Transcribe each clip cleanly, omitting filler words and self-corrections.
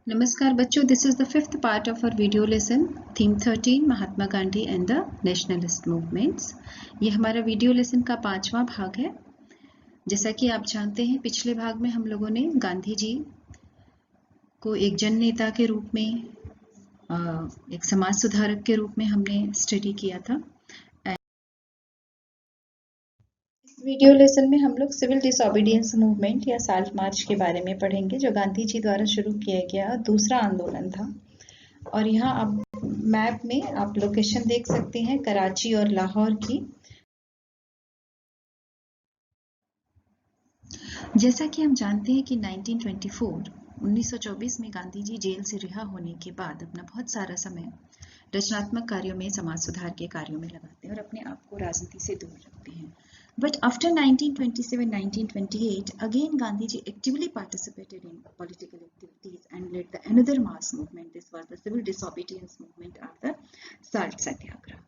नमस्कार बच्चों, this is the fifth part of our video lesson theme 13 Mahatma Gandhi and the nationalist movements. ये हमारा video lesson का 5वां भाग है। जैसा कि आप जानते हैं, पिछले भाग में हम लोगों ने गांधी जी को एक जन नेता के रूप में, एक समाज सुधारक के रूप में हमने स्टडी किया था। इस वीडियो लेसन में हम लोग सिविल डिसोबीडियंस मूवमेंट या साल्ट मार्च के बारे में पढ़ेंगे, जो गांधी जी द्वारा शुरू किया गया दूसरा आंदोलन था। और यहाँ आप मैप में आप लोकेशन देख सकते हैं कराची और लाहौर की। जैसा कि हम जानते हैं कि 1924 में गांधी जी जेल से रिहा होने के बाद अपना बहुत सारा समय रचनात्मक कार्यों में, समाज सुधार के कार्यों में लगाते हैं और अपने आप को राजनीति से दूर रखते हैं। But after 1927-1928, again Gandhiji actively participated in political activities and led the another mass movement. This was the civil disobedience movement of the Salt Satyagraha.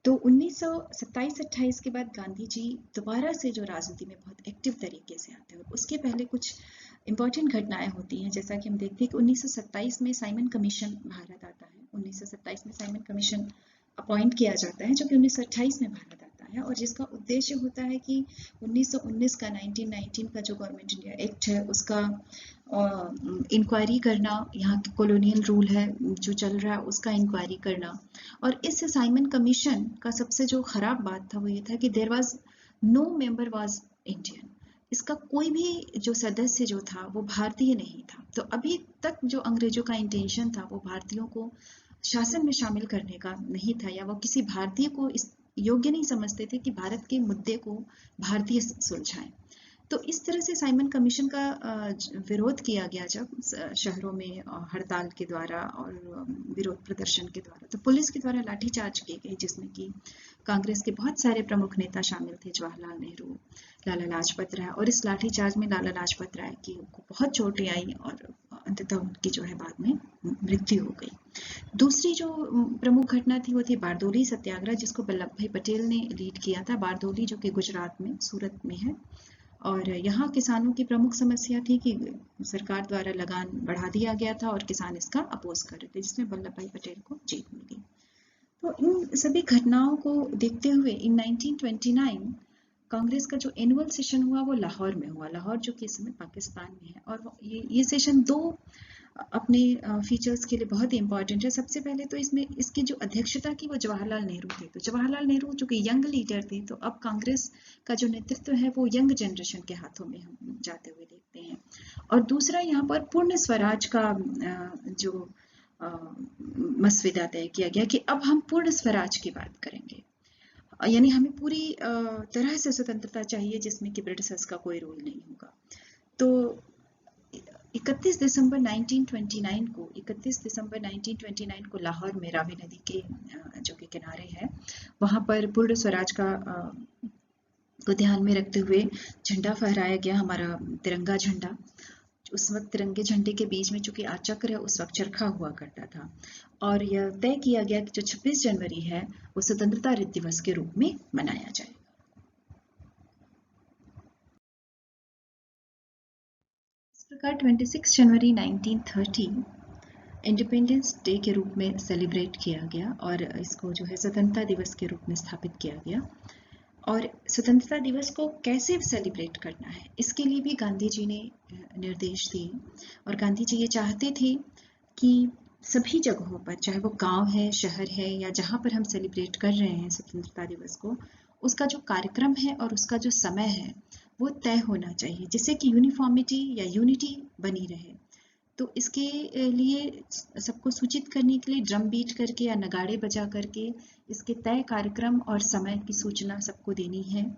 तो 1927-28 के बाद गांधी जी दोबारा से जो राजनीति में बहुत एक्टिव तरीके से आते हैं। उसके पहले कुछ इंपॉर्टेंट घटनाएं होती हैं, जैसा कि हम देखते हैं कि 1927 में साइमन कमीशन भारत आता है। 1927 में साइमन कमीशन अपॉइंट किया जाता है, जो कि 1928 में भारत आता है, और जिसका उद्देश्य होता है कि 1919 का 1919 का जो गवर्नमेंट इंडिया एक्ट है उसका इंक्वायरी करना, यहाँ के कॉलोनियल रूल है जो चल रहा है उसका इंक्वायरी करना। और इस साइमन कमीशन का सबसे जो खराब बात था वो ये था कि there was no member was Indian. इसका कोई भी जो सदस्य जो था वो भारतीय नहीं था। तो अभी तक जो अंग्रेजों का इंटेंशन था वो भारतीयों को शासन में शामिल करने का नहीं था, या वो किसी भारतीय को इस योग्य नहीं समझते थे कि भारत के मुद्दे को भारतीय सुलझाएं। तो इस तरह से साइमन कमीशन का विरोध किया गया जब शहरों में हड़ताल के द्वारा और विरोध प्रदर्शन के द्वारा, तो पुलिस के द्वारा लाठीचार्ज की गई, जिसमें कि कांग्रेस के बहुत सारे प्रमुख नेता शामिल थे, जवाहरलाल नेहरू, लाला लाजपत राय। और इस लाठीचार्ज में लाला लाजपत राय की को बहुत चोटें आई और अंततः उनकी जो है बाद में मृत्यु हो गई। दूसरी जो प्रमुख घटना थी वो थी बारदोली सत्याग्रह, जिसको वल्लभ भाई पटेल ने लीड किया था। बारदोली जो कि गुजरात में सूरत में है, और यहाँ किसानों की प्रमुख समस्या थी कि सरकार द्वारा लगान बढ़ा दिया गया था और किसान इसका अपोज कर रहे थे, जिसमें वल्लभ भाई पटेल को जीत मिल गई। तो इन सभी घटनाओं को देखते हुए इन 1929 कांग्रेस का जो एनुअल सेशन हुआ वो लाहौर में हुआ। लाहौर जो कि इस समय पाकिस्तान में है, और ये सेशन दो अपने फीचर्स के लिए बहुत ही इंपॉर्टेंट है। सबसे पहले तो इसमें इसकी जो अध्यक्षता की वो जवाहरलाल नेहरू थे। तो जवाहरलाल नेहरू जो कि यंग लीडर थे, तो अब कांग्रेस का जो नेतृत्व है वो यंग जनरेशन के हाथों में हम जाते हुए देखते हैं। और दूसरा, यहाँ पर पूर्ण स्वराज का जो मसविदा तय किया गया कि अब हम पूर्ण स्वराज की बात करेंगे, यानी हमें पूरी तरह से स्वतंत्रता चाहिए जिसमें कि ब्रिटिशर्स का कोई रोल नहीं होगा। तो 31 दिसंबर 1929 को लाहौर में रावी नदी के जो कि किनारे है, वहां पर पूर्ण स्वराज का को ध्यान में रखते हुए झंडा फहराया गया, हमारा तिरंगा झंडा। उस वक्त तिरंगे झंडे के बीच में चूंकि चक्र है, उस वक्त चरखा हुआ करता था, और यह तय किया गया कि जो 26 जनवरी है वो स्वतंत्रता दिवस के रूप में मनाया जाए। इस प्रकार 26 जनवरी 1930 इंडिपेंडेंस डे के रूप में सेलिब्रेट किया गया, और इसको जो है स्वतंत्रता दिवस के रूप में स्थापित किया गया। और स्वतंत्रता दिवस को कैसे सेलिब्रेट करना है, इसके लिए भी गांधी जी ने निर्देश दिए। और गांधी जी ये चाहते थे कि सभी जगहों पर, चाहे वो गांव है, शहर है, या जहां पर हम सेलिब्रेट कर रहे हैं स्वतंत्रता दिवस को, उसका जो कार्यक्रम है और उसका जो समय है वो तय होना चाहिए, जिससे कि यूनिफॉर्मिटी या यूनिटी बनी रहे। तो इसके लिए सबको सूचित करने के लिए ड्रम बीट करके या नगाड़े बजा करके इसके तय कार्यक्रम और समय की सूचना सबको देनी है।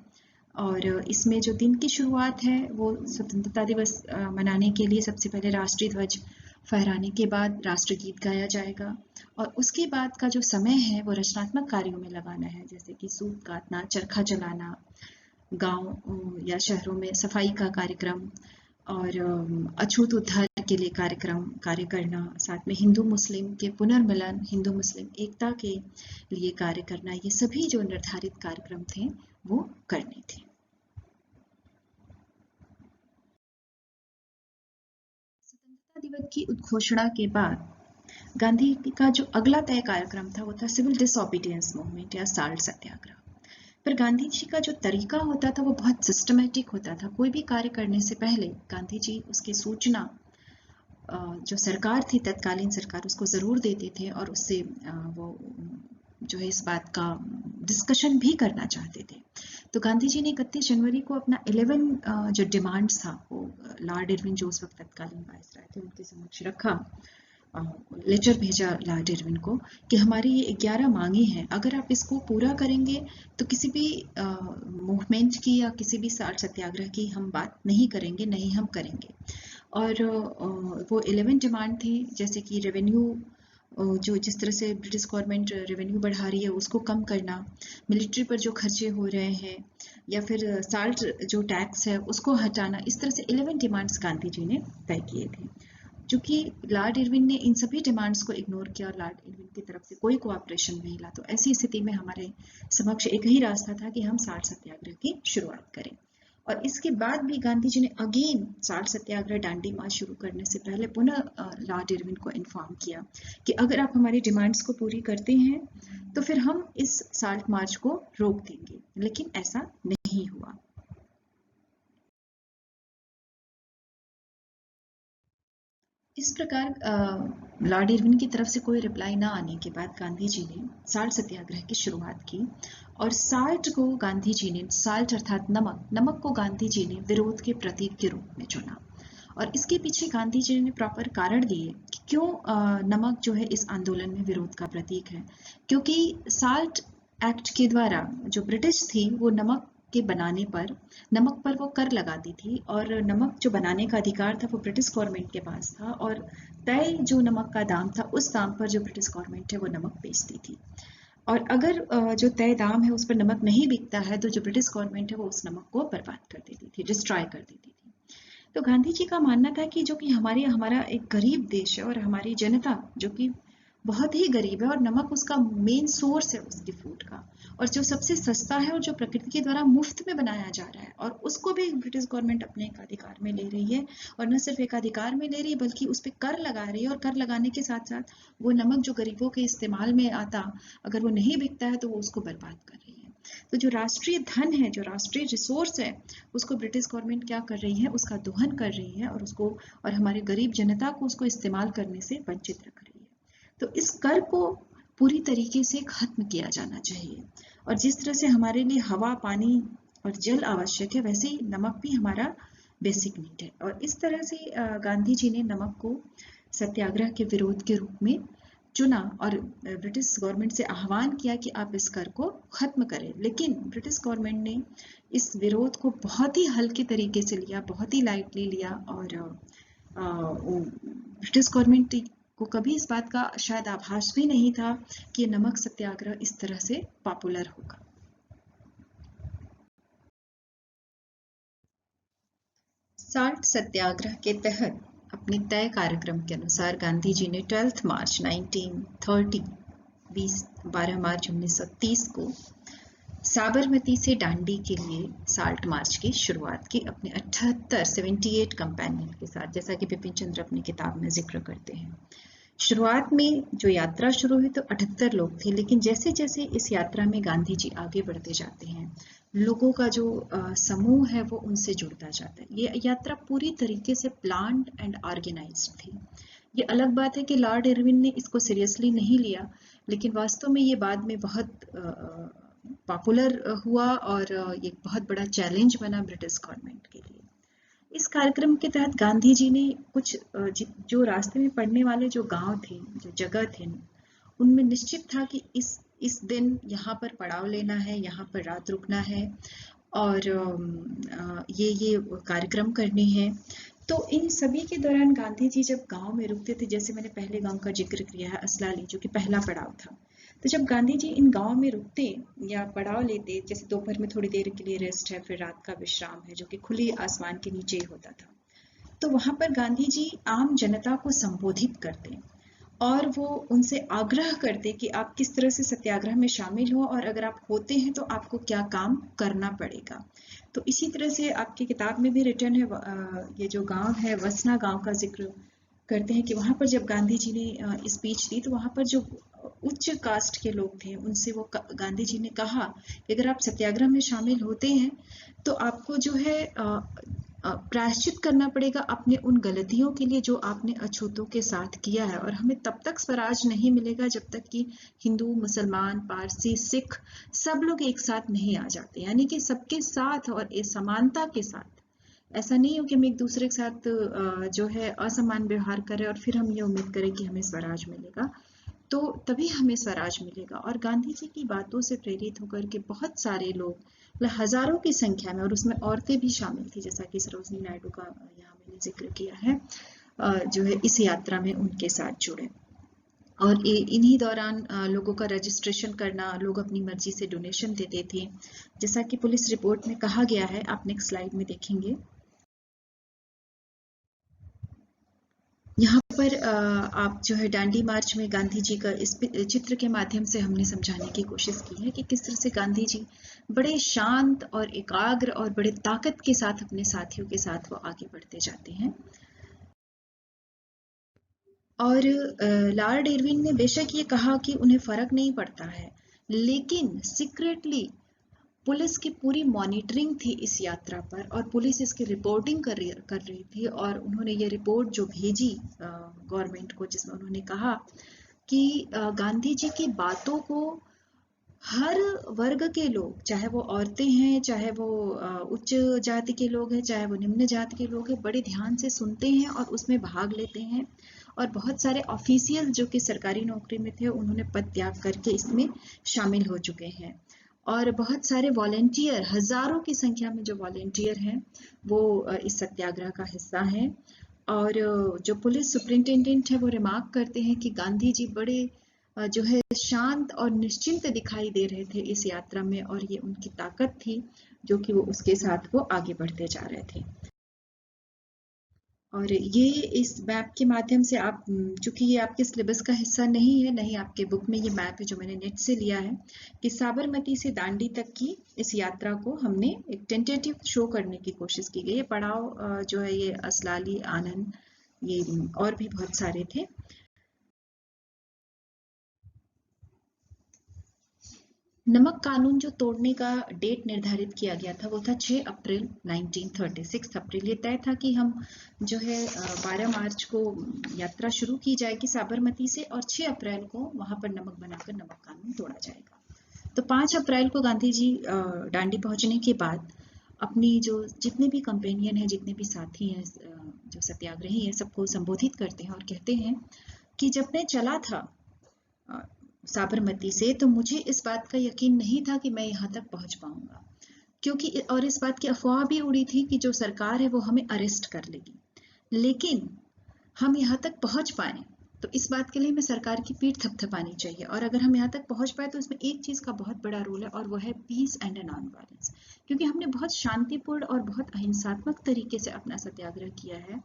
और इसमें जो दिन की शुरुआत है वो स्वतंत्रता दिवस मनाने के लिए सबसे पहले राष्ट्रीय ध्वज फहराने के बाद राष्ट्रगीत गाया जाएगा, और उसके बाद का जो समय है वो रचनात्मक कार्यों में लगाना है, जैसे कि सूत काटना, चरखा चलाना, गांव या शहरों में सफाई का कार्यक्रम, और अछूत उद्धार के लिए कार्य करना, साथ में हिंदू मुस्लिम के पुनर्मिलन, हिंदू मुस्लिम एकता के लिए कार्य करना। ये सभी जो निर्धारित कार्यक्रम थे वो करने थे। स्वतंत्रता विधिवत की उद्घोषणा के बाद गांधी का जो अगला तय कार्यक्रम था वो था सिविल डिसओबीडियंस मूवमेंट या साल्ट सत्याग्रह। पर गांधी जी का जो तरीका होता था वो बहुत सिस्टमेटिक होता था। कोई भी कार्य करने से पहले गांधी जी उसकी सूचना जो सरकार थी, तत्कालीन सरकार, उसको ज़रूर देते थे और उससे वो जो है इस बात का डिस्कशन भी करना चाहते थे। तो गांधी जी ने 31 जनवरी को अपना 11 जो डिमांड्स था वो लॉर्ड इरविन जो उस वक्त तत्कालीन वायसराय थे उनके समक्ष रखा। लेटर भेजा लॉर्ड इरविन को कि हमारी ये 11 मांगे हैं, अगर आप इसको पूरा करेंगे तो किसी भी मूवमेंट की या किसी भी साल्ट सत्याग्रह की हम बात नहीं करेंगे, नहीं हम करेंगे। और वो 11 डिमांड थी, जैसे कि रेवेन्यू, जो जिस तरह से ब्रिटिश गवर्नमेंट रेवेन्यू बढ़ा रही है उसको कम करना, मिलिट्री पर जो खर्चे हो रहे हैं, या फिर साल्ट जो टैक्स है उसको हटाना। इस तरह से 11 डिमांड्स गांधी जी ने तय किए थे। चूंकि लॉर्ड इरविन ने इन सभी डिमांड्स को इग्नोर किया और लॉर्ड इरविन की तरफ से कोई कोऑपरेशन नहीं मिला, तो ऐसी स्थिति में हमारे समक्ष एक ही रास्ता था कि हम साल्ट सत्याग्रह की शुरुआत करें। और इसके बाद भी गांधी जी ने अगेन साल्ट सत्याग्रह दांडी मार्च शुरू करने से पहले पुनः लॉर्ड इरविन को इन्फॉर्म किया कि अगर आप हमारी डिमांड्स को पूरी करते हैं तो फिर हम इस साल्ट मार्च को रोक देंगे, लेकिन ऐसा नहीं हुआ। इस प्रकार लॉर्ड इरविन की तरफ से कोई रिप्लाई ना आने के बाद गांधी जी ने साल्ट सत्याग्रह की शुरुआत की। और साल्ट को गांधी जी ने, साल्ट अर्थात नमक को गांधी जी ने विरोध के प्रतीक के रूप में चुना। और इसके पीछे गांधी जी ने प्रॉपर कारण दिए कि क्यों नमक जो है इस आंदोलन में विरोध का प्रतीक है। क्योंकि साल्ट एक्ट के द्वारा जो ब्रिटिश थी वो नमक के बनाने पर, नमक पर वो कर लगाती थी, और नमक जो बनाने का अधिकार था वो ब्रिटिश गवर्नमेंट के पास था, और तय जो नमक का दाम था उस दाम पर जो ब्रिटिश गवर्नमेंट है वो नमक बेचती थी। और अगर जो तय दाम है उस पर नमक नहीं बिकता है तो जो ब्रिटिश गवर्नमेंट है वो उस नमक को बर्बाद कर देती थी, डिस्ट्रॉय कर देती थी। तो गांधी जी का मानना था कि जो कि हमारा एक गरीब देश है और हमारी जनता जो कि बहुत ही गरीब है और नमक उसका मेन सोर्स है उसकी फूड का, और जो सबसे सस्ता है और जो प्रकृति के द्वारा मुफ्त में बनाया जा रहा है, और उसको भी ब्रिटिश गवर्नमेंट अपने एक अधिकार में ले रही है। और न सिर्फ एक अधिकार में ले रही है बल्कि उस पर कर लगा रही है, और कर लगाने के साथ साथ वो नमक जो गरीबों के इस्तेमाल में आता, अगर वो नहीं बिकता है तो वो उसको बर्बाद कर रही है। तो जो राष्ट्रीय धन है, जो राष्ट्रीय रिसोर्स है, उसको ब्रिटिश गवर्नमेंट क्या कर रही है, उसका दोहन कर रही है, और उसको, और हमारे गरीब जनता को उसको इस्तेमाल करने से वंचित रख रही है। तो इस कर को पूरी तरीके से खत्म किया जाना चाहिए। और जिस तरह से हमारे लिए हवा, पानी और जल आवश्यक है, वैसे ही नमक भी हमारा बेसिक नीड है। और इस तरह से गांधी जी ने नमक को सत्याग्रह के विरोध के रूप में चुना और ब्रिटिश गवर्नमेंट से आह्वान किया कि आप इस कर को खत्म करें। लेकिन ब्रिटिश गवर्नमेंट ने इस विरोध को बहुत ही हल्के तरीके से लिया, बहुत ही लाइटली लिया, और ब्रिटिश गवर्नमेंट को कभी इस बात का शायद आभास भी नहीं था कि नमक सत्याग्रह इस तरह से पॉपुलर होगा। साल्ट सत्याग्रह के तहत अपने तय कार्यक्रम के अनुसार गांधी जी ने 12 मार्च 1930 12 मार्च 1930 को साबरमती से दांडी के लिए साल्ट मार्च की शुरुआत की अपने 78 कंपेनियन के साथ, जैसा कि बिपिन चंद्र अपनी किताब में जिक्र करते हैं। शुरुआत में जो यात्रा शुरू हुई तो 78 लोग थे, लेकिन जैसे जैसे इस यात्रा में गांधी जी आगे बढ़ते जाते हैं, लोगों का जो समूह है वो उनसे जुड़ता जाता है। ये यात्रा पूरी तरीके से प्लान्ड एंड ऑर्गेनाइज्ड थी। ये अलग बात है कि लॉर्ड इरविन ने इसको सीरियसली नहीं लिया, लेकिन वास्तव में ये बाद में बहुत पॉपुलर हुआ और ये बहुत बड़ा चैलेंज बना ब्रिटिश गवर्नमेंट के लिए। इस कार्यक्रम के तहत गांधी जी ने कुछ जो रास्ते में पड़ने वाले जो गांव थे, जो जगह थे, उनमें निश्चित था कि इस दिन यहाँ पर पड़ाव लेना है, यहाँ पर रात रुकना है, और ये कार्यक्रम करने हैं। तो इन सभी के दौरान गांधी जी जब गांव में रुकते थे, जैसे मैंने पहले गांव का जिक्र किया है, असलाली, जो कि पहला पड़ाव था, तो जब गांधी जी इन गांव में रुकते या पड़ाव लेते, जैसे दोपहर में थोड़ी देर के लिए रेस्ट है, फिर रात का विश्राम है जो कि खुली आसमान के नीचे ही होता था, तो वहां पर गांधी जी आम जनता को संबोधित करते और वो उनसे आग्रह करते कि आप किस तरह से सत्याग्रह में शामिल हो, और अगर आप होते हैं तो आपको क्या काम करना पड़ेगा। तो इसी तरह से आपकी किताब में भी रिटर्न है, ये जो गांव है वसना गांव का जिक्र करते हैं कि वहाँ पर जब गांधी जी ने स्पीच दी तो वहाँ पर जो उच्च कास्ट के लोग थे उनसे वो गांधी जी ने कहा कि अगर आप सत्याग्रह में शामिल होते हैं तो आपको जो है प्रायश्चित करना पड़ेगा अपने उन गलतियों के लिए जो आपने अछूतों के साथ किया है, और हमें तब तक स्वराज नहीं मिलेगा जब तक कि हिंदू, मुसलमान, पारसी, सिख सब लोग एक साथ नहीं आ जाते, यानी कि सबके साथ और समानता के साथ। ऐसा नहीं हो कि हम एक दूसरे के साथ जो है असमान व्यवहार करें और फिर हम ये उम्मीद करें कि हमें स्वराज मिलेगा, तो तभी हमें स्वराज मिलेगा। और गांधी जी की बातों से प्रेरित होकर के बहुत सारे लोग, मतलब हजारों की संख्या में, और उसमें औरतें भी शामिल थी, जैसा कि सरोजनी नायडू का यहाँ मैंने जिक्र किया है, जो है इस यात्रा में उनके साथ जुड़े। और इन्हीं दौरान लोगों का रजिस्ट्रेशन करना, लोग अपनी मर्जी से डोनेशन देते थे, जैसा कि पुलिस रिपोर्ट में कहा गया है। आप नेक्स्ट स्लाइड में देखेंगे। यहाँ पर आप जो है दांडी मार्च में गांधी जी का इस चित्र के माध्यम से हमने समझाने की कोशिश की है कि किस तरह से गांधी जी बड़े शांत और एकाग्र और बड़े ताकत के साथ अपने साथियों के साथ वो आगे बढ़ते जाते हैं। और लॉर्ड इरविन ने बेशक ये कहा कि उन्हें फर्क नहीं पड़ता है, लेकिन सीक्रेटली पुलिस की पूरी मॉनिटरिंग थी इस यात्रा पर, और पुलिस इसकी रिपोर्टिंग कर रही थी, और उन्होंने ये रिपोर्ट जो भेजी गवर्नमेंट को, जिसमें उन्होंने कहा कि गांधी जी की बातों को हर वर्ग के लोग, चाहे वो औरतें हैं, चाहे वो उच्च जाति के लोग हैं, चाहे वो निम्न जाति के लोग हैं, बड़े ध्यान से सुनते हैं और उसमें भाग लेते हैं। और बहुत सारे ऑफिशियल जो कि सरकारी नौकरी में थे, उन्होंने पद त्याग करके इसमें शामिल हो चुके हैं। और बहुत सारे वॉलेंटियर, हजारों की संख्या में जो वॉलेंटियर हैं, वो इस सत्याग्रह का हिस्सा हैं। और जो पुलिस सुपरिंटेंडेंट है वो रिमार्क करते हैं कि गांधी जी बड़े जो है शांत और निश्चिंत दिखाई दे रहे थे इस यात्रा में, और ये उनकी ताकत थी जो कि वो उसके साथ वो आगे बढ़ते जा रहे थे। और ये इस मैप के माध्यम से आप, चूंकि ये आपके सिलेबस का हिस्सा नहीं है, नहीं आपके बुक में ये मैप है जो मैंने नेट से लिया है, कि साबरमती से दांडी तक की इस यात्रा को हमने एक टेंटेटिव शो करने की कोशिश की गई है। पड़ाव जो है ये असलाली, आनंद, ये और भी बहुत सारे थे। नमक कानून जो तोड़ने का डेट निर्धारित किया गया था वो था 6 अप्रैल 1930। 6 अप्रैल ये तय था कि हम जो है 12 मार्च को यात्रा शुरू की जाएगी साबरमती से, और 6 अप्रैल को वहां पर नमक बनाकर नमक कानून तोड़ा जाएगा। तो 5 अप्रैल को गांधी जी दांडी पहुंचने के बाद अपनी जो जितने भी कंपेनियन है, जितने भी साथी हैं, जो सत्याग्रही हैं, सबको संबोधित करते हैं और कहते हैं कि जब मैं चला था साबरमती से, तो मुझे इस बात का यकीन नहीं था कि मैं यहाँ तक पहुँच पाऊंगा, क्योंकि और इस बात की अफवाह भी उड़ी थी कि जो सरकार है वो हमें अरेस्ट कर लेगी। लेकिन हम यहाँ तक पहुँच पाए, तो इस बात के लिए हमें सरकार की पीठ थपथपानी चाहिए। और अगर हम यहाँ तक पहुँच पाए तो इसमें एक चीज़ का बहुत बड़ा रोल है, और वो है पीस एंड नॉन वायलेंस, क्योंकि हमने बहुत शांतिपूर्ण और बहुत अहिंसात्मक तरीके से अपना सत्याग्रह किया है।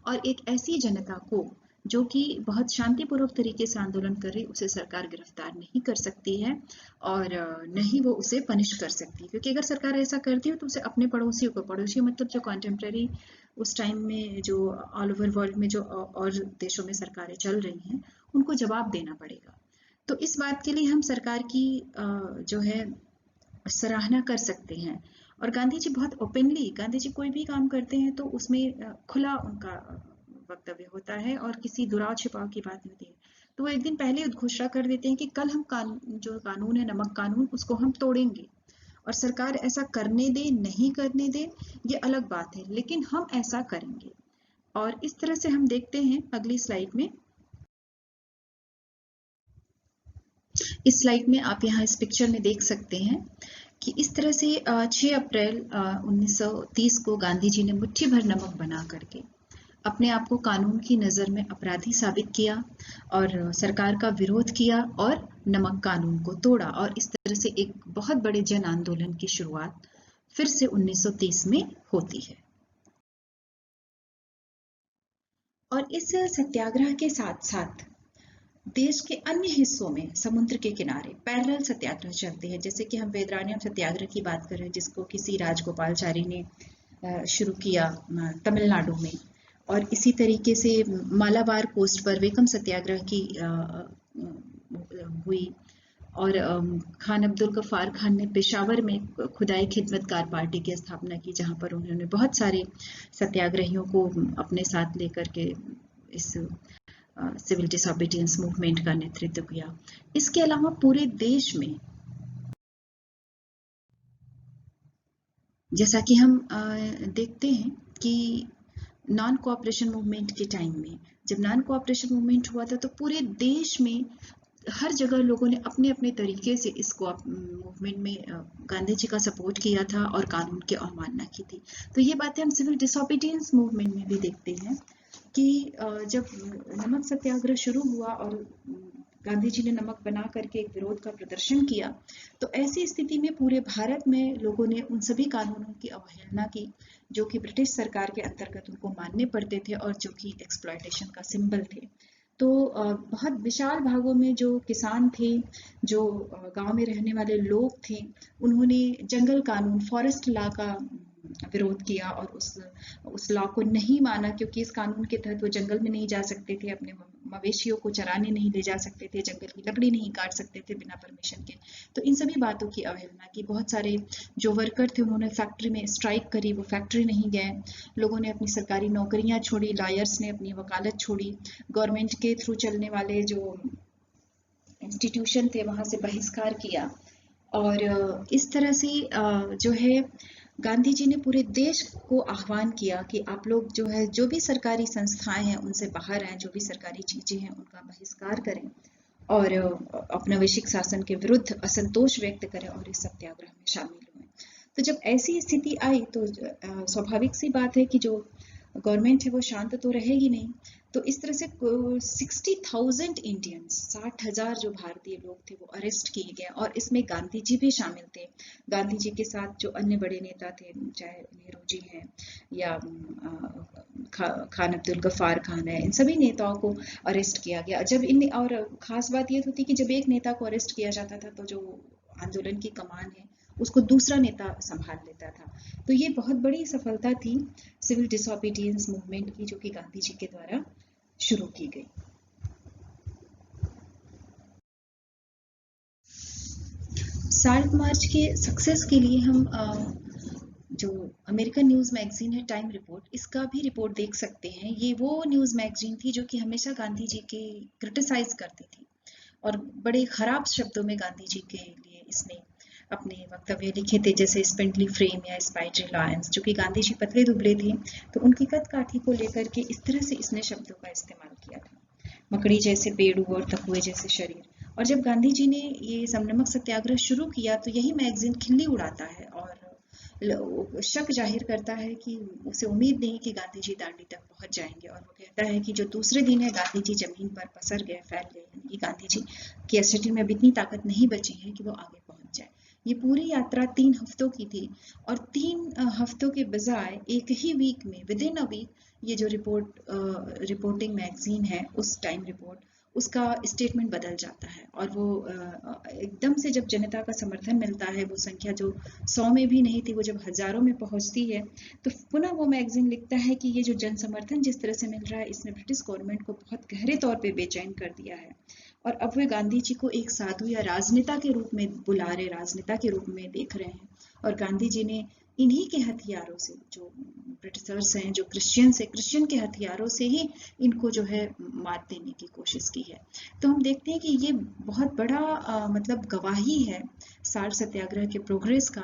और एक ऐसी जनता को जो कि बहुत शांतिपूर्वक तरीके से आंदोलन कर रही, उसे सरकार गिरफ्तार नहीं कर सकती है, और न ही वो उसे पनिश कर सकती है, क्योंकि अगर सरकार ऐसा करती है तो उसे अपने पड़ोसियों को, पड़ोसी मतलब जो कॉन्टेम्प्रेरी उस टाइम में जो ऑल ओवर वर्ल्ड में जो और देशों में सरकारें चल रही हैं, उनको जवाब देना पड़ेगा। तो इस बात के लिए हम सरकार की जो है सराहना कर सकते हैं। और गांधी जी बहुत ओपनली, गांधी जी कोई भी काम करते हैं तो उसमें खुला उनका वक्तव्य होता है और किसी दुराव छिपाव की बात नहीं होती है। तो वो एक दिन पहले उद्घोषणा कर देते हैं कि कल हम जो कानून है नमक कानून, उसको हम तोड़ेंगे। और सरकार ऐसा करने दे नहीं करने दे ये अलग बात है, लेकिन हम ऐसा करेंगे। और इस तरह से हम देखते हैं अगली स्लाइड में। इस स्लाइड में आप यहाँ इस पिक्चर में देख सकते हैं कि इस तरह से 6 अप्रैल 1930 को गांधी जी ने मुट्ठी भर नमक बना करके अपने आप को कानून की नज़र में अपराधी साबित किया और सरकार का विरोध किया और नमक कानून को तोड़ा, और इस तरह से एक बहुत बड़े जन आंदोलन की शुरुआत फिर से 1930 में होती है। और इस सत्याग्रह के साथ साथ देश के अन्य हिस्सों में समुद्र के किनारे पैरेलल सत्याग्रह चलते हैं, जैसे कि हम वेदरानियम सत्याग्रह की बात करें, जिसको किसी राजगोपालचारी ने शुरू किया तमिलनाडु में, और इसी तरीके से मालाबार कोस्ट पर वेकम सत्याग्रह की हुई। और खान अब्दुल गफ्फार खान ने पेशावर में खुदाई खिदमतकार पार्टी की स्थापना की, जहां पर उन्होंने बहुत सारे सत्याग्रहियों को अपने साथ लेकर के इस सिविल डिसोबीडियंस मूवमेंट का नेतृत्व किया। इसके अलावा पूरे देश में, जैसा कि हम देखते हैं कि नॉन कोऑपरेशन मूवमेंट के टाइम में, जब नॉन कोऑपरेशन मूवमेंट हुआ था तो पूरे देश में हर जगह लोगों ने अपने अपने तरीके से इस मूवमेंट में गांधी जी का सपोर्ट किया था और कानून की अवमानना की थी। तो ये बातें हम सिविल डिसोबीडियंस मूवमेंट में भी देखते हैं कि जब नमक सत्याग्रह शुरू हुआ और गांधी जी ने नमक बना करके एक विरोध का प्रदर्शन किया, तो ऐसी स्थिति में पूरे भारत में लोगों ने उन सभी कानूनों की अवहेलना की जो कि ब्रिटिश सरकार के अंतर्गत उनको मानने पड़ते थे और जो कि एक्सप्लॉयटेशन का सिंबल थे। तो बहुत विशाल भागों में जो किसान थे, जो गांव में रहने वाले लोग थे, उन्होंने जंगल कानून, फॉरेस्ट लॉ का विरोध किया और उस लॉ को नहीं माना, क्योंकि इस कानून के तहत वो जंगल में नहीं जा सकते थे, अपने मवेशियों को चराने नहीं ले जा सकते थे, जंगल की लकड़ी नहीं काट सकते थे बिना परमिशन के। तो इन सभी बातों की अवहेलना की। बहुत सारे जो वर्कर थे उन्होंने फैक्ट्री में स्ट्राइक करी, वो फैक्ट्री नहीं गए। लोगों ने अपनी सरकारी नौकरियां छोड़ी, लॉयर्स ने अपनी वकालत छोड़ी, गवर्नमेंट के थ्रू चलने वाले जो इंस्टीट्यूशन थे वहां से बहिष्कार किया। और इस तरह से जो है गांधी जी ने पूरे देश को आह्वान किया कि आप लोग जो है, जो भी सरकारी संस्थाएं हैं उनसे बाहर आए, जो भी सरकारी चीजें हैं उनका बहिष्कार करें और औपनिवेशिक शासन के विरुद्ध असंतोष व्यक्त करें और इस सत्याग्रह में शामिल हुए। तो जब ऐसी स्थिति आई तो स्वाभाविक सी बात है कि जो गवर्नमेंट है वो शांत तो रहेगी नहीं। तो इस तरह से 60,000 इंडियंस, 60,000 जो भारतीय लोग थे वो अरेस्ट किए गए और इसमें गांधी जी भी शामिल थे। गांधी जी के साथ जो अन्य बड़े नेता थे, चाहे नेहरू जी हैं या खान अब्दुल गफ्फार खान है, इन सभी नेताओं को अरेस्ट किया गया। जब इन और खास बात ये होती कि जब एक नेता को अरेस्ट किया जाता था तो जो आंदोलन की कमान है उसको दूसरा नेता संभाल लेता था। तो ये बहुत बड़ी सफलता थी सिविल डिसोबीडियंस मूवमेंट की, जो कि गांधी जी के द्वारा शुरू की गई। साल्ट मार्च के सक्सेस के लिए हम जो अमेरिकन न्यूज़ मैगजीन है टाइम रिपोर्ट, इसका भी रिपोर्ट देख सकते हैं। ये वो न्यूज़ मैगजीन थी जो कि हमेशा गांधी जी के क्रिटिसाइज करती थी और बड़े खराब शब्दों में गांधी जी के लिए इसने अपने वक्तव्य लिखे थे, जैसे स्पिंडली फ्रेम या स्पाइडरी लायंस। जो कि गांधी जी पतले दुबले थे तो उनकी कद काठी को लेकर के इस तरह से इसने शब्दों का इस्तेमाल किया था। मकड़ी जैसे पेड़ू और तकुए जैसे शरीर। और जब गांधी जी ने ये नमक सत्याग्रह शुरू किया तो यही मैगजीन खिल्ली उड़ाता है और शक जाहिर करता है कि उसे उम्मीद नहीं कि गांधी जी दांडी तक पहुंच जाएंगे। और वो कहता है कि जो दूसरे दिन है गांधी जी जमीन पर पसर गए, फैल गए, यानी कि गांधी जी की एसिडिटी में अब इतनी ताकत नहीं बची है कि वो आगे पहुंच जाए। ये पूरी यात्रा 3 हफ्तों की थी और 3 हफ्तों के बजाय एक ही वीक में, विद इन अ वीक, ये जो रिपोर्टिंग मैगजीन है उस टाइम रिपोर्ट, उसका स्टेटमेंट बदल जाता है। और वो एकदम से जब जनता का समर्थन मिलता है, वो संख्या जो 100 में भी नहीं थी वो जब हजारों में पहुंचती है, तो पुनः वो मैगजीन लिखता है कि ये जो जन समर्थन जिस तरह से मिल रहा है इसने ब्रिटिश गवर्नमेंट को बहुत गहरे तौर पे बेचैन कर दिया है। और अब वे गांधी जी को एक साधु या राजनेता के रूप में बुला रहे, राजनेता के रूप में देख रहे हैं। और गांधी जी ने इन्हीं के हथियारों से, जो ब्रिटिशर्स हैं, जो क्रिश्चियंस है, क्रिश्चियन के हथियारों से ही इनको जो है मात देने की कोशिश की है। तो हम देखते हैं कि ये बहुत बड़ा मतलब गवाही है साल्ट सत्याग्रह के प्रोग्रेस का,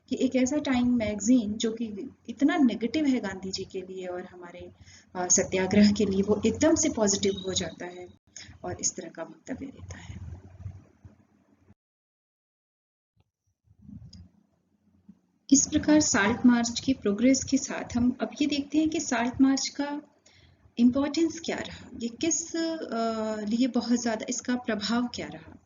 कि एक ऐसा टाइम मैगजीन जो कि इतना नेगेटिव है गांधी जी के लिए और हमारे सत्याग्रह के लिए, वो एकदम से पॉजिटिव हो जाता है और इस तरह का वक्तव्य देता है। इस प्रकार साल्ट मार्च की प्रोग्रेस के साथ हम अब ये देखते हैं कि साल्ट मार्च का इम्पोर्टेंस क्या रहा, ये किस लिए बहुत ज़्यादा, इसका प्रभाव क्या रहा।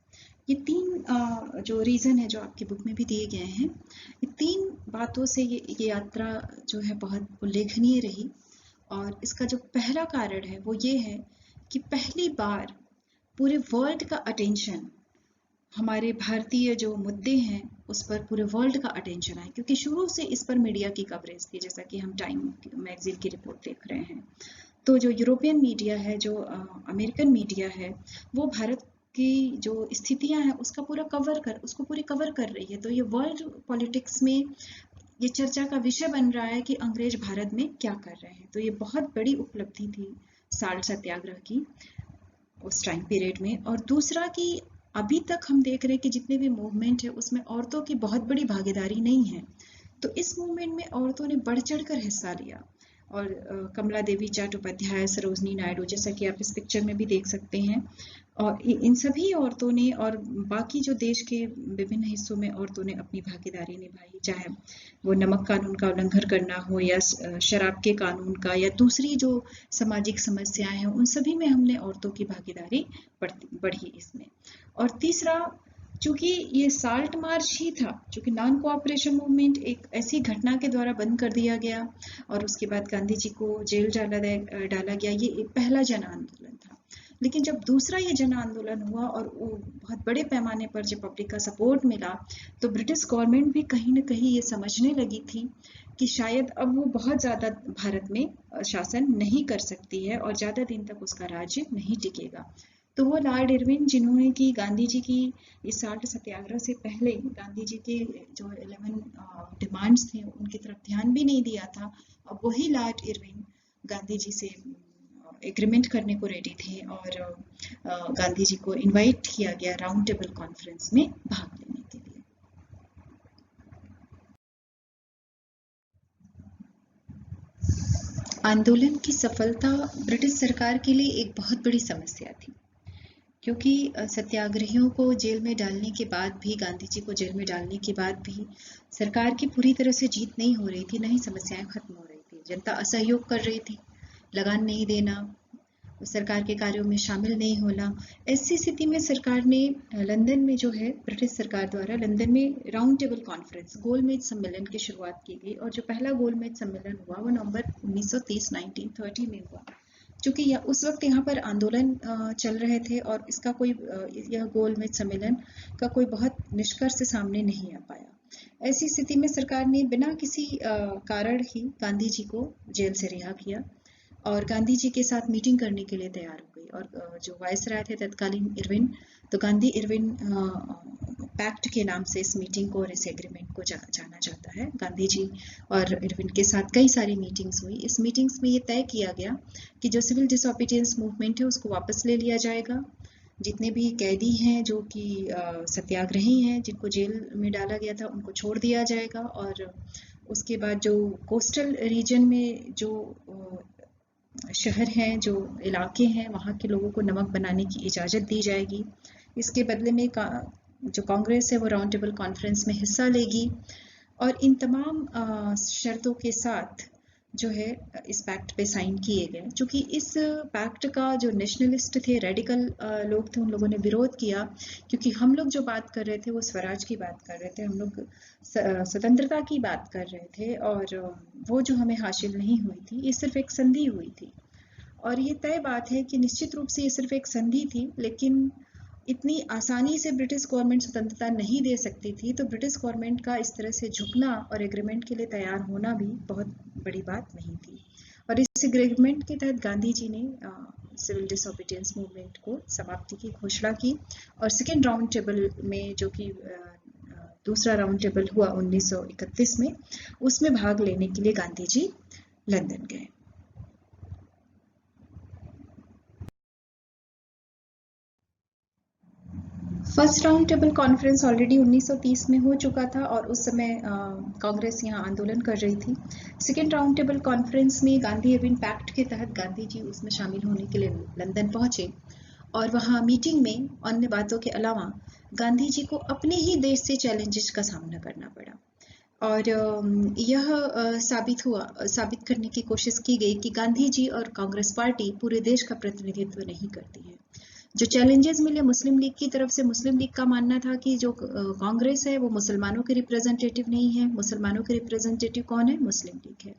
ये 3 जो रीज़न है जो आपकी बुक में भी दिए गए हैं, ये 3 बातों से ये यात्रा जो है बहुत उल्लेखनीय रही। और इसका जो पहला कारण है वो ये है कि पहली बार पूरे वर्ल्ड का अटेंशन हमारे भारतीय जो मुद्दे हैं उस पर पूरे वर्ल्ड का अटेंशन आए, क्योंकि शुरू से इस पर मीडिया की कवरेज थी, जैसा कि हम टाइम मैगजीन की रिपोर्ट देख रहे हैं। तो जो यूरोपियन मीडिया है, जो अमेरिकन मीडिया है, वो भारत की जो स्थितियां हैं उसको पूरी कवर कर रही है। तो ये वर्ल्ड पॉलिटिक्स में ये चर्चा का विषय बन रहा है कि अंग्रेज भारत में क्या कर रहे हैं। तो ये बहुत बड़ी उपलब्धि थी साल्ट सत्याग्रह की उस टाइम पीरियड में। और दूसरा कि अभी तक हम देख रहे हैं कि जितने भी मूवमेंट है उसमें औरतों की बहुत बड़ी भागीदारी नहीं है। तो इस मूवमेंट में औरतों ने बढ़ चढ़कर हिस्सा लिया। और कमला देवी चट्टोपाध्याय, सरोजनी नायडू, जैसा कि आप इस पिक्चर में भी देख सकते हैं, और इन सभी औरतों ने और बाकी जो देश के विभिन्न हिस्सों में औरतों ने अपनी भागीदारी निभाई, चाहे वो नमक कानून का उल्लंघन करना हो या शराब के कानून का या दूसरी जो सामाजिक समस्याएं हैं, उन सभी में हमने औरतों की भागीदारी बढ़ी इसमें। और तीसरा, चूंकि ये साल्ट मार्च ही था, चूंकि नॉन कोऑपरेशन मूवमेंट एक ऐसी घटना के द्वारा बंद कर दिया गया और उसके बाद गांधी जी को जेल डाला गया, ये एक पहला जन आंदोलन था। लेकिन जब दूसरा ये जन आंदोलन हुआ और वो बहुत बड़े पैमाने पर जब पब्लिक का सपोर्ट मिला, तो ब्रिटिश गवर्नमेंट भी कहीं ना कहीं ये समझने लगी थी कि शायद अब वो बहुत ज़्यादा भारत में शासन नहीं कर सकती है और ज़्यादा दिन तक उसका राज्य नहीं टिकेगा। तो वो लॉर्ड इरविन, जिन्होंने कि गांधी जी की इस साल्ट सत्याग्रह से पहले गांधी जी के जो 11 डिमांड्स थे उनकी तरफ ध्यान भी नहीं दिया था, अब वही लॉर्ड इरविन गांधी जी से एग्रीमेंट करने को रेडी थे और गांधी जी को इनवाइट किया गया राउंड टेबल कॉन्फ्रेंस में भाग लेने के लिए। आंदोलन की सफलता ब्रिटिश सरकार के लिए एक बहुत बड़ी समस्या थी, क्योंकि सत्याग्रहियों को जेल में डालने के बाद भी, गांधी जी को जेल में डालने के बाद भी सरकार की पूरी तरह से जीत नहीं हो रही थी, नहीं समस्याएं खत्म हो रही थी। जनता असहयोग कर रही थी, लगान नहीं देना, सरकार के कार्यों में शामिल नहीं होना। ऐसी स्थिति में सरकार ने लंदन में जो है, ब्रिटिश सरकार द्वारा लंदन में राउंड टेबल कॉन्फ्रेंस, गोलमेज सम्मेलन की शुरुआत की गई। और जो पहला गोलमेज सम्मेलन हुआ वो नवंबर 1930 में हुआ। चूंकि उस वक्त यहाँ पर आंदोलन चल रहे थे और इसका कोई यह गोलमेज सम्मेलन का कोई बहुत निष्कर्ष सामने नहीं आ पाया। ऐसी स्थिति में सरकार ने बिना किसी कारण ही गांधी जी को जेल से रिहा किया और गांधी जी के साथ मीटिंग करने के लिए तैयार हो गई। और जो वायसराय थे तत्कालीन इरविन, तो गांधी इरविन पैक्ट के नाम से इस मीटिंग को और इस एग्रीमेंट को जाना जाता है। गांधी जी और इरविन के साथ कई सारी मीटिंग्स हुई। इस मीटिंग्स में ये तय किया गया कि जो सिविल डिसोबीडियंस मूवमेंट है उसको वापस ले लिया जाएगा, जितने भी कैदी हैं जो कि सत्याग्रही हैं जिनको जेल में डाला गया था उनको छोड़ दिया जाएगा, और उसके बाद जो कोस्टल रीजन में जो शहर हैं, जो इलाके हैं, वहाँ के लोगों को नमक बनाने की इजाज़त दी जाएगी। इसके बदले में जो कांग्रेस है वो राउंड टेबल कॉन्फ्रेंस में हिस्सा लेगी। और इन तमाम शर्तों के साथ जो है इस पैक्ट पे साइन किए गए। चूँकि इस पैक्ट का जो नेशनलिस्ट थे, रेडिकल लोग थे, उन लोगों ने विरोध किया, क्योंकि हम लोग जो बात कर रहे थे वो स्वराज की बात कर रहे थे, हम लोग स्वतंत्रता की बात कर रहे थे, और वो जो हमें हासिल नहीं हुई थी, ये सिर्फ एक संधि हुई थी। और ये तय बात है कि निश्चित रूप से ये सिर्फ एक संधि थी, लेकिन इतनी आसानी से ब्रिटिश गवर्नमेंट स्वतंत्रता नहीं दे सकती थी। तो ब्रिटिश गवर्नमेंट का इस तरह से झुकना और एग्रीमेंट के लिए तैयार होना भी बहुत बड़ी बात नहीं थी। और इस एग्रीमेंट के तहत गांधी जी ने सिविल डिसोबीडियंस मूवमेंट को समाप्ति की घोषणा की। और सेकेंड राउंड टेबल में, जो कि दूसरा राउंड टेबल हुआ 1931 में, उसमें भाग लेने के लिए गांधी जी लंदन गए। First round table conference already 1930 में हो चुका था और उस समय कांग्रेस यहाँ आंदोलन कर रही थी। सेकेंड राउंड टेबल कॉन्फ्रेंस में गांधी इरविन पैक्ट के तहत गांधी जी उसमें शामिल होने के लिए लंदन पहुंचे, और वहाँ मीटिंग में अन्य बातों के अलावा गांधी जी को अपने ही देश से चैलेंजेस का सामना करना पड़ा। और यह साबित करने की कोशिश की गई कि गांधी जी और कांग्रेस पार्टी पूरे देश का प्रतिनिधित्व नहीं करती है। जो चैलेंजेस मिले मुस्लिम लीग की तरफ से, मुस्लिम लीग का मानना था कि जो कांग्रेस है वो मुसलमानों के रिप्रेजेंटेटिव नहीं है। मुसलमानों के रिप्रेजेंटेटिव कौन है? मुस्लिम लीग है।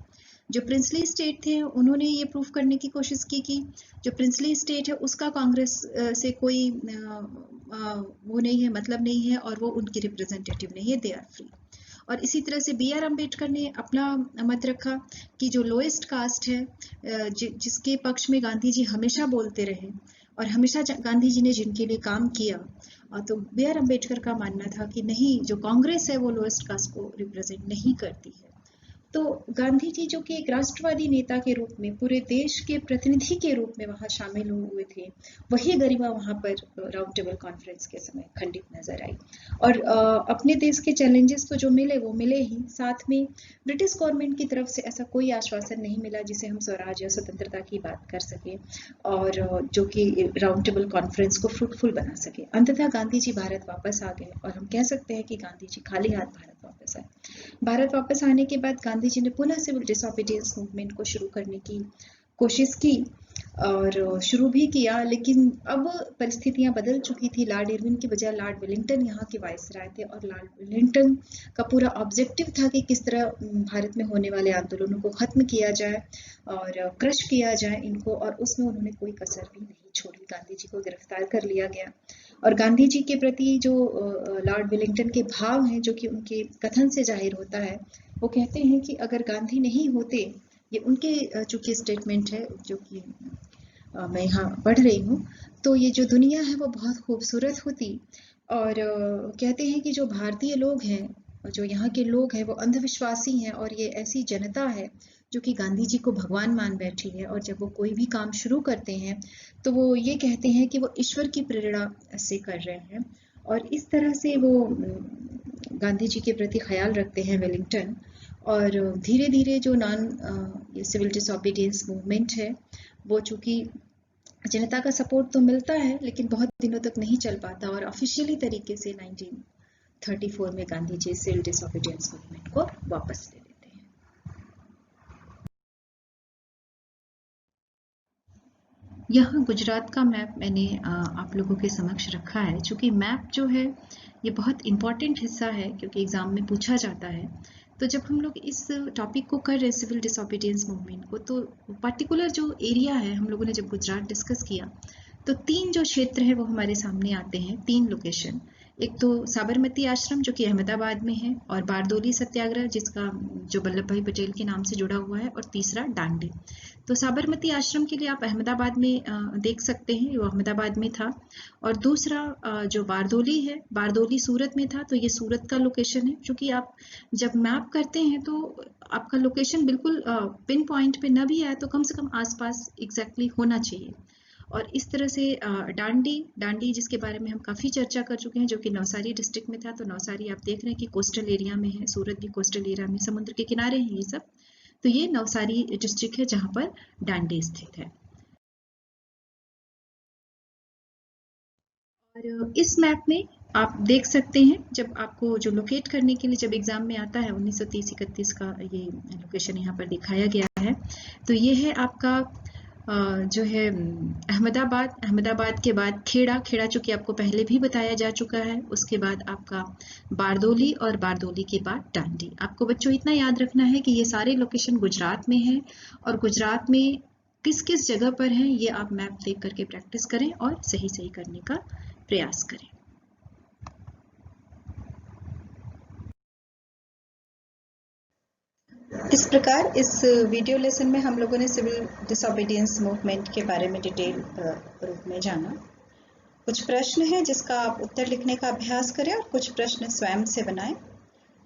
जो प्रिंसली स्टेट थे उन्होंने ये प्रूफ करने की कोशिश की कि जो प्रिंसली स्टेट है उसका कांग्रेस से कोई वो नहीं है, मतलब नहीं है, और वो उनकी रिप्रेजेंटेटिव नहीं है, दे आर फ्री। और इसी तरह से बी आर अम्बेडकर ने अपना मत रखा कि जो लोएस्ट कास्ट है, जिसके पक्ष में गांधी जी हमेशा बोलते रहे और हमेशा गांधी जी ने जिनके लिए काम किया, तो बी आर अम्बेडकर का मानना था कि नहीं, जो कांग्रेस है वो लोएस्ट कास्ट को रिप्रेजेंट नहीं करती है। तो गांधी जी जो कि एक राष्ट्रवादी नेता के रूप में पूरे देश के प्रतिनिधि के रूप में वहां शामिल हुए थे, वही गरिमा वहां पर राउंड टेबल कॉन्फ्रेंस के समय खंडित नजर आई। और अपने देश के चैलेंजेस तो जो मिले वो मिले ही, साथ में ब्रिटिश गवर्नमेंट की तरफ से ऐसा कोई आश्वासन नहीं मिला जिसे हम स्वराज या स्वतंत्रता की बात कर सके और जो कि राउंड टेबल कॉन्फ्रेंस को फ्रूटफुल बना सके। अंततः गांधी जी भारत वापस आ गए और हम कह सकते हैं कि गांधी जी खाली हाथ भारत वापस आए। भारत वापस आने के बाद गांधी जी ने पुनः सिविल डिसोबीडियंस मूवमेंट को शुरू करने की कोशिश की और शुरू भी किया, लेकिन अब परिस्थितियां बदल चुकी थी। लॉर्ड इरविन की बजाय लॉर्ड वेलिंगटन यहाँ के वाइसराय थे और लॉर्ड वेलिंगटन का पूरा ऑब्जेक्टिव था कि किस तरह भारत में होने वाले आंदोलनों को खत्म किया जाए और क्रश किया जाए इनको, और उसमें उन्होंने कोई कसर भी नहीं छोड़ी। गांधी जी को गिरफ्तार कर लिया गया और गांधी जी के प्रति जो लॉर्ड वेलिंगटन के भाव हैं, जो कि उनके कथन से जाहिर होता है, वो कहते हैं कि अगर गांधी नहीं होते, ये उनके चूंकि स्टेटमेंट है जो कि मैं यहाँ पढ़ रही हूँ, तो ये जो दुनिया है वो बहुत खूबसूरत होती। और कहते हैं कि जो भारतीय लोग हैं, जो यहाँ के लोग हैं, वो अंधविश्वासी हैं और ये ऐसी जनता है जो कि गांधी जी को भगवान मान बैठी है, और जब वो कोई भी काम शुरू करते हैं तो वो ये कहते हैं कि वो ईश्वर की प्रेरणा से कर रहे हैं। और इस तरह से वो गांधी जी के प्रति ख्याल रखते हैं वेलिंगटन। और धीरे धीरे जो सिविल डिसोबीडियंस मूवमेंट है, वो चूंकि जनता का सपोर्ट तो मिलता है लेकिन बहुत दिनों तक नहीं चल पाता, और ऑफिशियली तरीके से 1934 में Gandhi ji civil disobedience movement को वापस ले लेते हैं। यहाँ गुजरात का मैप मैंने आप लोगों के समक्ष रखा है। चूंकि मैप जो है ये बहुत इम्पॉर्टेंट हिस्सा है क्योंकि एग्जाम में पूछा जाता है। तो जब हम लोग इस टॉपिक को कर रहे हैं सिविल डिसोबीडियंस मूवमेंट को, तो पर्टिकुलर जो एरिया है, हम लोगों ने जब गुजरात डिस्कस किया तो 3 जो क्षेत्र है वो हमारे सामने आते हैं, 3 लोकेशन। एक तो साबरमती आश्रम जो कि अहमदाबाद में है, और बारदोली सत्याग्रह जिसका जो वल्लभ भाई पटेल के नाम से जुड़ा हुआ है, और तीसरा दांडी। तो साबरमती आश्रम के लिए आप अहमदाबाद में देख सकते हैं, वो अहमदाबाद में था। और दूसरा जो बारदोली है, बारदोली सूरत में था, तो ये सूरत का लोकेशन है। क्योंकि आप जब मैप करते हैं तो आपका लोकेशन बिल्कुल पिन पॉइंट पे न भी आए तो कम से कम आसपास एग्जैक्टली होना चाहिए। और इस तरह से दांडी जिसके बारे में हम काफ़ी चर्चा कर चुके हैं, जो कि नवसारी डिस्ट्रिक्ट में था। तो नवसारी आप देख रहे हैं कि कोस्टल एरिया में है, सूरत भी कोस्टल एरिया में, समुद्र के किनारे हैं ये सब। तो ये नवसारी डिस्ट्रिक्ट है जहाँ पर दांडी स्थित है। और इस मैप में आप देख सकते हैं, जब आपको जो लोकेट करने के लिए जब एग्जाम में आता है 1930-31 का ये लोकेशन यहाँ पर दिखाया गया है। तो ये है आपका जो है अहमदाबाद के बाद खेड़ा चूंकि आपको पहले भी बताया जा चुका है। उसके बाद आपका बारदोली, और बारदोली के बाद दांडी। आपको बच्चों इतना याद रखना है कि ये सारे लोकेशन गुजरात में हैं, और गुजरात में किस किस जगह पर हैं ये आप मैप देख करके प्रैक्टिस करें और सही करने का प्रयास करें। इस प्रकार इस वीडियो लेसन में हम लोगों ने सिविल डिसोबीडियंस मूवमेंट के बारे में डिटेल रूप में जाना। कुछ प्रश्न है जिसका आप उत्तर लिखने का अभ्यास करें और कुछ प्रश्न स्वयं से बनाएं।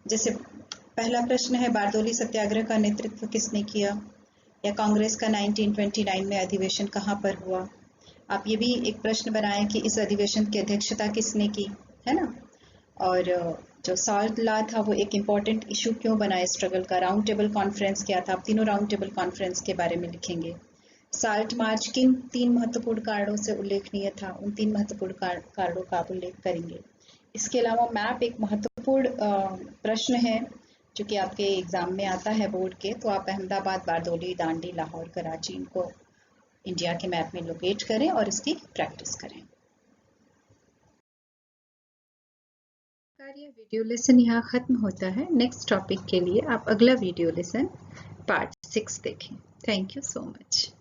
जैसे पहला प्रश्न है, बारदोली सत्याग्रह का नेतृत्व किसने किया, या कांग्रेस का 1929 में अधिवेशन कहाँ पर हुआ। आप ये भी एक प्रश्न बनाएं कि इस अधिवेशन की अध्यक्षता किसने की, है ना। और जो साल्ट लॉ था वो एक इम्पॉर्टेंट इशू क्यों बना स्ट्रगल का। राउंड टेबल कॉन्फ्रेंस क्या था, आप तीनों राउंड टेबल कॉन्फ्रेंस के बारे में लिखेंगे। साल्ट मार्च किन 3 महत्वपूर्ण कारणों से उल्लेखनीय था, उन 3 महत्वपूर्ण कारणों का आप उल्लेख करेंगे। इसके अलावा मैप एक महत्वपूर्ण प्रश्न है जो कि आपके एग्जाम में आता है बोर्ड के। तो आप अहमदाबाद, बारदोली, दांडी, लाहौर, कराची, इनको इंडिया के मैप में लोकेट करें और इसकी प्रैक्टिस करें। ये वीडियो लेसन यहाँ खत्म होता है। नेक्स्ट टॉपिक के लिए आप अगला वीडियो लेसन पार्ट 6 देखें। Thank you so much.